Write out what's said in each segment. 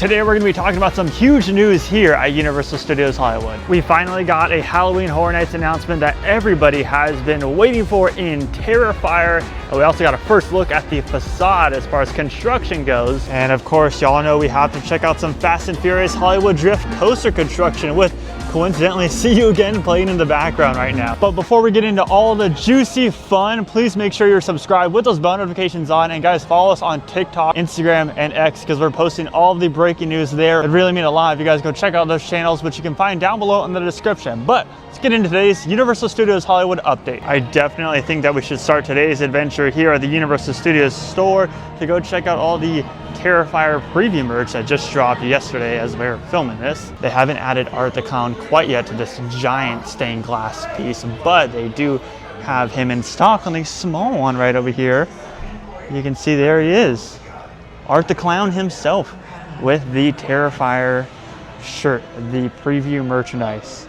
Today we're going to be talking about some huge news here at Universal Studios Hollywood. We finally got a Halloween Horror Nights announcement that everybody has been waiting for in Terrifier. And we also got a first look at the facade as far as construction goes. And of course, y'all know we have to check out some Fast and Furious Hollywood Drift coaster construction with, coincidentally, See You Again playing in the background right now. But before we get into all the juicy fun, please make sure you're subscribed with those bell notifications on. And guys, follow us on TikTok, Instagram, and X because we're posting all of the breaking news there. It'd really mean a lot if you guys go check out those channels, which you can find down below in the description. But let's get into today's Universal Studios Hollywood update. I definitely think that we should start today's adventure here at the Universal Studios store to go check out all the Terrifier preview merch that just dropped yesterday as we were filming this. They haven't added Art the Clown quite yet to this giant stained glass piece, but they do have him in stock on the small one right over here. You can see there he is, Art the Clown himself with the Terrifier shirt, the preview merchandise.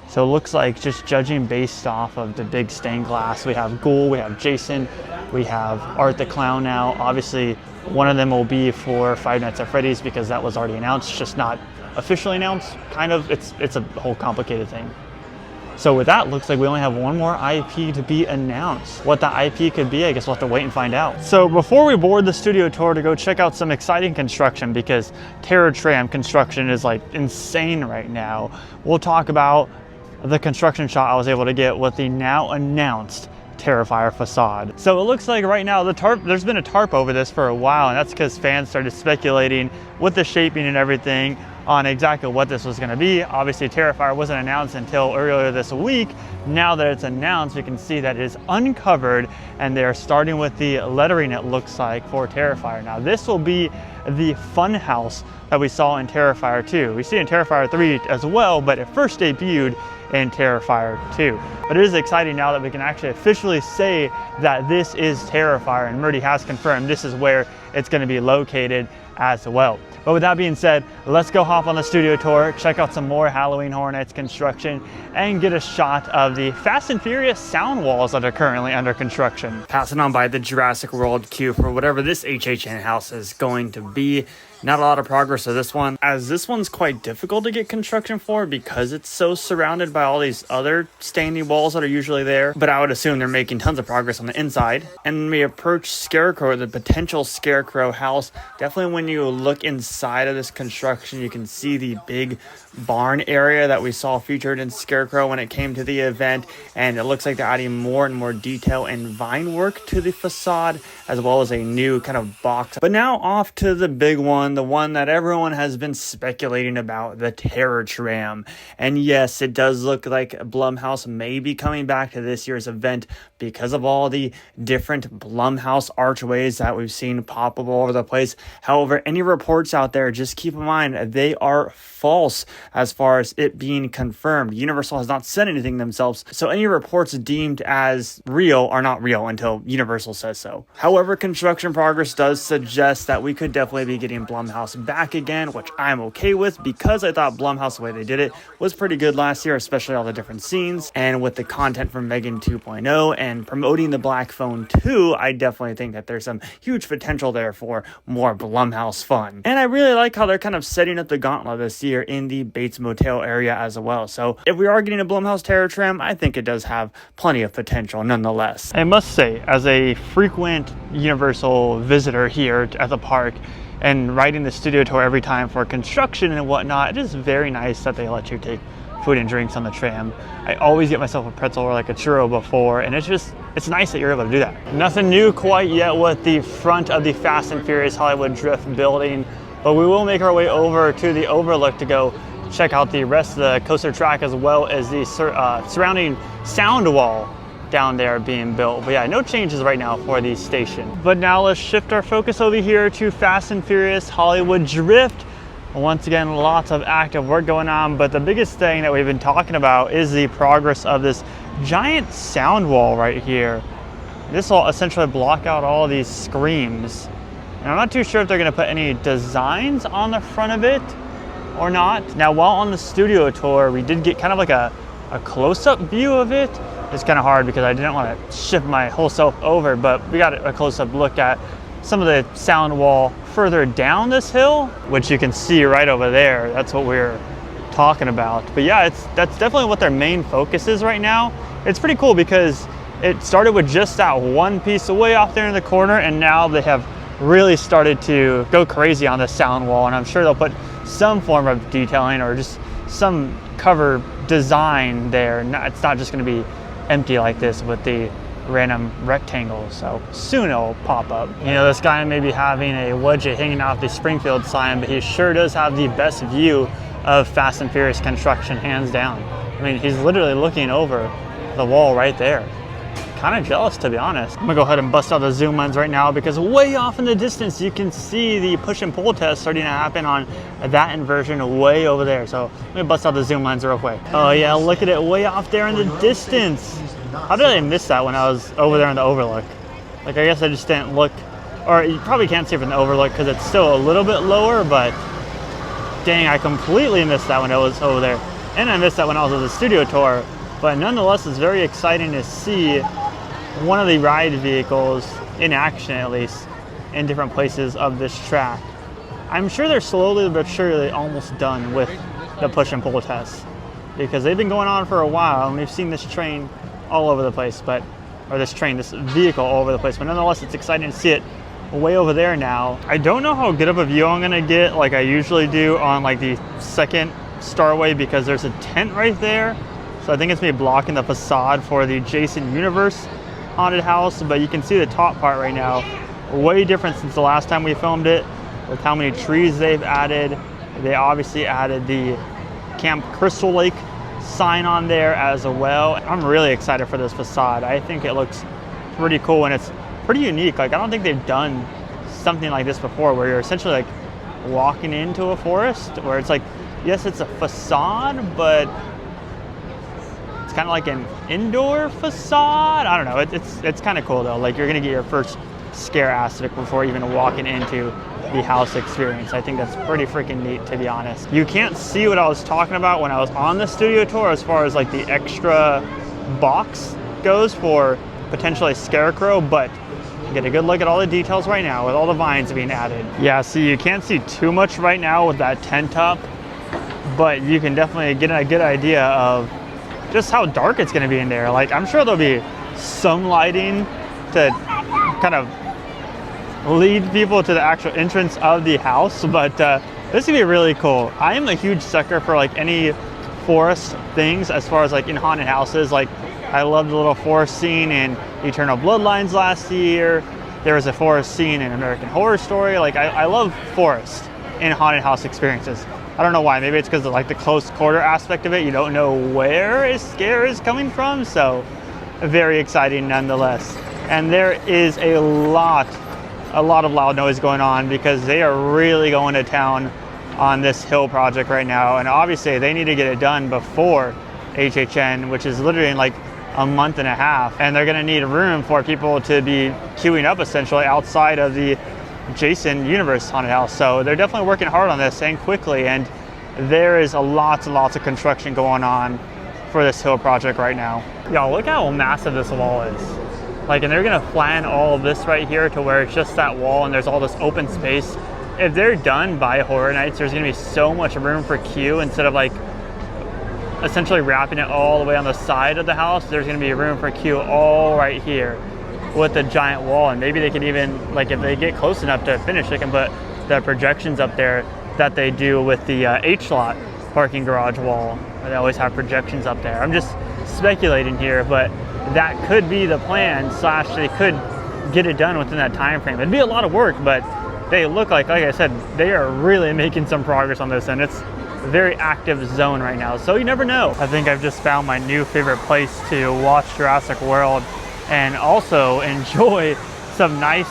So it looks like, just judging based off of the big stained glass, we have Ghoul, we have Jason, we have Art the Clown now. Obviously, one of them will be for Five Nights at Freddy's because that was already announced, just not officially announced. Kind of, it's a whole complicated thing. So with that, looks like we only have one more IP to be announced. What the IP could be, I guess we'll have to wait and find out. So before we board the studio tour to go check out some exciting construction, because Terror Tram construction is like insane right now, we'll talk about the construction shot I was able to get with the now announced Terrifier facade. So it looks like right now the tarp, there's been a tarp over this for a while, and that's because fans started speculating with the shaping and everything on exactly what this was going to be. Obviously Terrifier wasn't announced until earlier this week. Now that it's announced, we can see that it is uncovered and they're starting with the lettering, it looks like, for Terrifier. Now this will be the fun house that we saw in Terrifier 2. We see in Terrifier 3 as well, but it first debuted in Terrifier 2. But it is exciting now that we can actually officially say that this is Terrifier, and Murdy has confirmed this is where it's going to be located as well. But with that being said, let's go hop on the studio tour, check out some more Halloween Horror Nights construction, and get a shot of the Fast and Furious sound walls that are currently under construction. Passing on by the Jurassic World queue for whatever this HHN house is going to be. Not a lot of progress with this one, as this one's quite difficult to get construction for because it's so surrounded by all these other standing walls that are usually there. But I would assume they're making tons of progress on the inside. And when we approach Scarecrow, the potential Scarecrow house, definitely when you look inside of this construction, you can see the big barn area that we saw featured in Scarecrow when it came to the event. And it looks like they're adding more and more detail and vine work to the facade, as well as a new kind of box. But now off to the big one, the one that everyone has been speculating about, the Terror Tram. And yes, it does look like Blumhouse may be coming back to this year's event because of all the different Blumhouse archways that we've seen pop up all over the place. However, any reports out there, just keep in mind they are false as far as it being confirmed. Universal has not said anything themselves, so any reports deemed as real are not real until Universal says so. However, construction progress does suggest that we could definitely be getting Blumhouse back again, which I'm okay with because I thought Blumhouse, the way they did it, was pretty good last year, especially all the different scenes. And with the content from Megan 2.0 and promoting the Black Phone 2, I definitely think that there's some huge potential there for more Blumhouse fun. And I really like how they're kind of setting up the gauntlet this year in the Bates Motel area as well. So if we are getting a Blumhouse Terror Tram, I think it does have plenty of potential nonetheless. I must say, as a frequent Universal visitor here at the park, and riding the studio tour every time for construction and whatnot, it is very nice that they let you take food and drinks on the tram. I always get myself a pretzel or like a churro before, and it's nice that you're able to do that. Nothing new quite yet with the front of the Fast and Furious Hollywood Drift building, but we will make our way over to the overlook to go check out the rest of the coaster track as well as the surrounding sound wall down there being built. But yeah, no changes right now for the station. But now let's shift our focus over here to Fast and Furious Hollywood Drift. Once again, lots of active work going on, but the biggest thing that we've been talking about is the progress of this giant sound wall right here. This will essentially block out all of these screams. And I'm not too sure if they're gonna put any designs on the front of it or not. Now, while on the studio tour, we did get kind of like a close-up view of it. It's kind of hard because I didn't want to shift my whole self over, but we got a close-up look at some of the sound wall further down this hill, which you can see right over there. That's what we're talking about. But yeah, that's definitely what their main focus is right now. It's pretty cool because it started with just that one piece way off there in the corner, and now they have really started to go crazy on the sound wall, and I'm sure they'll put some form of detailing or just some cover design there. It's not just going to be empty like this with the random rectangles, so soon it'll pop up. You know, this guy may be having a wedgie hanging off the Springfield sign, but he sure does have the best view of Fast and Furious construction, hands down. I mean, he's literally looking over the wall right there. Kind of jealous, to be honest. I'm gonna go ahead and bust out the zoom lens right now because way off in the distance you can see the push and pull test starting to happen on that inversion way over there. So let me bust out the zoom lens real quick. Oh yeah, look at it way off there in the distance. How did I miss that when I was over there in the overlook? Like, I guess I just didn't look, or you probably can't see from the overlook because it's still a little bit lower, but dang, I completely missed that when I was over there. And I missed that when I was at the studio tour. But nonetheless, it's very exciting to see one of the ride vehicles in action, at least in different places of this track. I'm sure they're slowly but surely almost done with the push and pull tests because they've been going on for a while, and we've seen this train all over the place, this vehicle all over the place, but nonetheless, it's exciting to see it way over there now. I don't know how good of a view I'm gonna get like I usually do on like the second Starway because there's a tent right there. So I think it's maybe blocking the facade for the Jason Universe haunted house, but you can see the top part right now. Way different since the last time we filmed it with how many trees they've added. They obviously added the Camp Crystal Lake sign on there as well. I'm really excited for this facade. I think it looks pretty cool and it's pretty unique. Like, I don't think they've done something like this before where you're essentially like walking into a forest where it's like, yes, it's a facade, but it's kind of like an indoor facade. I don't know, it's kind of cool though. Like, you're gonna get your first scare aspect before even walking into the house experience. I think that's pretty freaking neat, to be honest. You can't see what I was talking about when I was on the studio tour as far as like the extra box goes for potentially Scarecrow, but you get a good look at all the details right now with all the vines being added. Yeah, see, you can't see too much right now with that tent up, but you can definitely get a good idea of just how dark it's going to be in there. Like, I'm sure there'll be some lighting to kind of lead people to the actual entrance of the house, but this could be really cool. I am a huge sucker for like any forest things as far as like in haunted houses. Like, I love the little forest scene in Eternal Bloodlines last year. There was a forest scene in American Horror Story. Like, I love forest in haunted house experiences. I don't know why. Maybe it's because of like the close quarter aspect of it. You don't know where a scare is coming from, so very exciting nonetheless. And there is a lot of loud noise going on because they are really going to town on this hill project right now, and obviously they need to get it done before HHN, which is literally in like a month and a half, and they're going to need room for people to be queuing up essentially outside of the Jason Universe haunted house. So they're definitely working hard on this and quickly, and there is lots of construction going on for this hill project right now. Y'all, look how massive this wall is. Like, and they're gonna flatten all of this right here to where it's just that wall and there's all this open space. If they're done by Horror Nights, there's gonna be so much room for queue instead of like essentially wrapping it all the way on the side of the house. There's gonna be room for queue all right here with the giant wall, and maybe they can even, like, if they get close enough to finish, they can put the projections up there that they do with the H-Lot parking garage wall. They always have projections up there. I'm just speculating here, but that could be the plan, slash they could get it done within that time frame. It'd be a lot of work, but they look like I said, they are really making some progress on this, and it's a very active zone right now, so you never know. I think I've just found my new favorite place to watch Jurassic World and also enjoy some nice,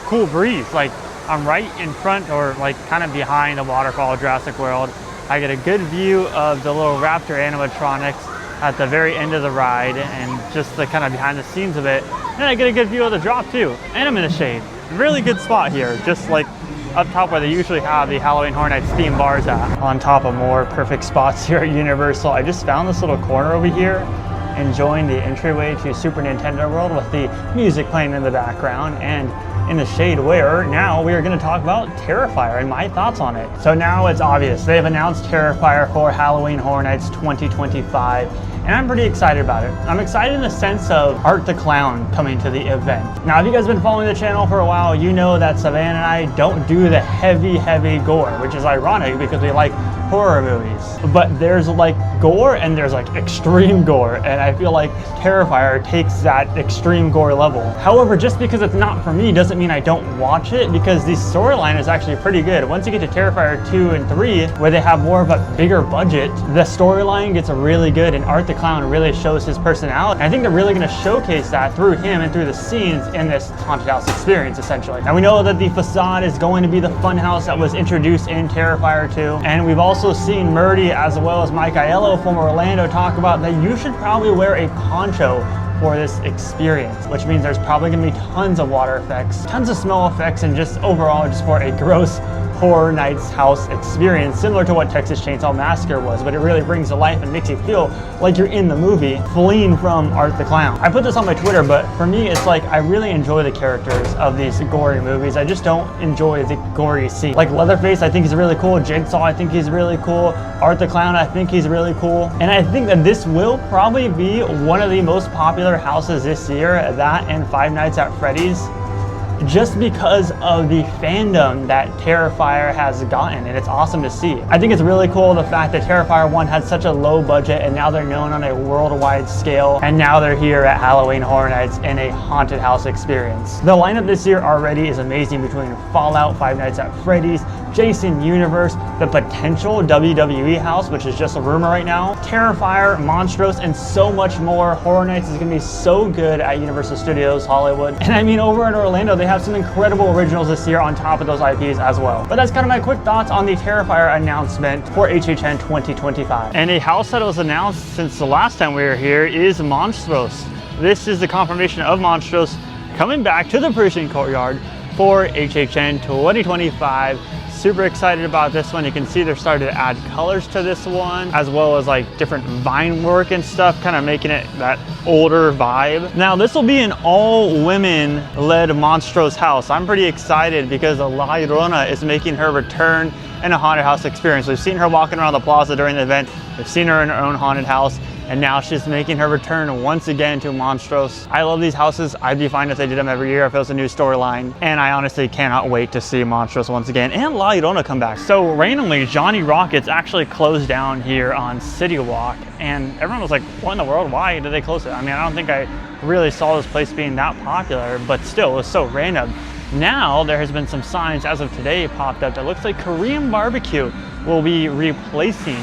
cool breeze. Like, I'm right in front, or like kind of behind the waterfall of Jurassic World. I get a good view of the little raptor animatronics at the very end of the ride and just the kind of behind the scenes of it. And I get a good view of the drop too. And I'm in the shade. Really good spot here, just like up top where they usually have the Halloween Horror Nights theme bars at. On top of more perfect spots here at Universal, I just found this little corner over here, enjoying the entryway to Super Nintendo World with the music playing in the background. And in the shade where now we are going to talk about Terrifier and my thoughts on it. So now it's obvious. They've announced Terrifier for Halloween Horror Nights 2025. And I'm pretty excited about it. I'm excited in the sense of Art the Clown coming to the event. Now, if you guys have been following the channel for a while, you know that Savannah and I don't do the heavy gore, which is ironic because we like horror movies. But there's like gore and there's like extreme gore, and I feel like Terrifier takes that extreme gore level. However, just because it's not for me doesn't mean I don't watch it, because the storyline is actually pretty good. Once you get to Terrifier 2 and 3, where they have more of a bigger budget, the storyline gets really good, and Art the Clown really shows his personality. And I think they're really going to showcase that through him and through the scenes in this haunted house experience, essentially. Now we know that the facade is going to be the fun house that was introduced in Terrifier 2, and we've also seen Murdy as well as Mike Aiello from Orlando talk about that you should probably wear a poncho for this experience, which means there's probably going to be tons of water effects, tons of smell effects, and just overall just for a gross Horror Nights house experience, similar to what Texas Chainsaw Massacre was, but it really brings to life and makes you feel like you're in the movie, fleeing from Art the Clown. I put this on my Twitter, but for me, it's like I really enjoy the characters of these gory movies. I just don't enjoy the gory scene. Like Leatherface, I think he's really cool. Jigsaw, I think he's really cool. Art the Clown, I think he's really cool. And I think that this will probably be one of the most popular houses this year, that and Five Nights at Freddy's, just because of the fandom that Terrifier has gotten, and it's awesome to see. I think it's really cool the fact that Terrifier 1 had such a low budget, and now they're known on a worldwide scale, and now they're here at Halloween Horror Nights in a haunted house experience. The lineup this year already is amazing, between Fallout, Five Nights at Freddy's, Jason Universe, the potential WWE house, which is just a rumor right now, Terrifier, Monstros, and so much more. Horror Nights is going to be so good at Universal Studios Hollywood. And I mean, over in Orlando, they have some incredible originals this year on top of those IPs as well. But that's kind of my quick thoughts on the Terrifier announcement for HHN 2025. And a house that was announced since the last time we were here is Monstros. This is the confirmation of Monstros coming back to the Precinct Courtyard for HHN 2025. Super excited about this one. You can see they're starting to add colors to this one, as well as like different vine work and stuff, kind of making it that older vibe. Now this will be an all women led Monstros house. I'm pretty excited because La Llorona is making her return in a haunted house experience. We've seen her walking around the plaza during the event. We've seen her in her own haunted house, and now she's making her return once again to Monstros. I love these houses. I'd be fine if they did them every year if it was a new storyline. And I honestly cannot wait to see Monstros once again and La Llorona come back. So randomly, Johnny Rockets actually closed down here on City Walk, and everyone was like, what in the world? Why did they close it? I mean, I don't think I really saw this place being that popular, but still, it was so random. Now there has been some signs as of today popped up that looks like Korean barbecue will be replacing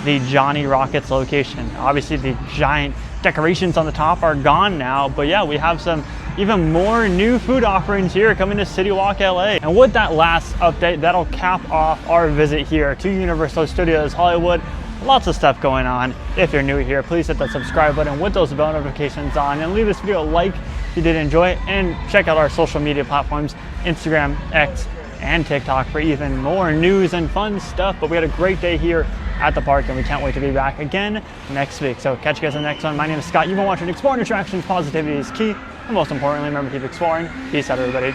the Johnny Rockets location. Obviously the giant decorations on the top are gone now, but yeah, we have some even more new food offerings here coming to City Walk LA. And with that last update, that'll cap off our visit here to Universal Studios Hollywood. Lots of stuff going on. If you're new here, please hit that subscribe button with those bell notifications on, and leave this video a like if you did enjoy it, and check out our social media platforms, Instagram, X, and TikTok for even more news and fun stuff. But we had a great day here at the park, and we can't wait to be back again next week. So catch you guys in the next one. My name is Scott. You've been watching Exploring Attractions. Positivity is key. And most importantly, remember to keep exploring. Peace out, everybody.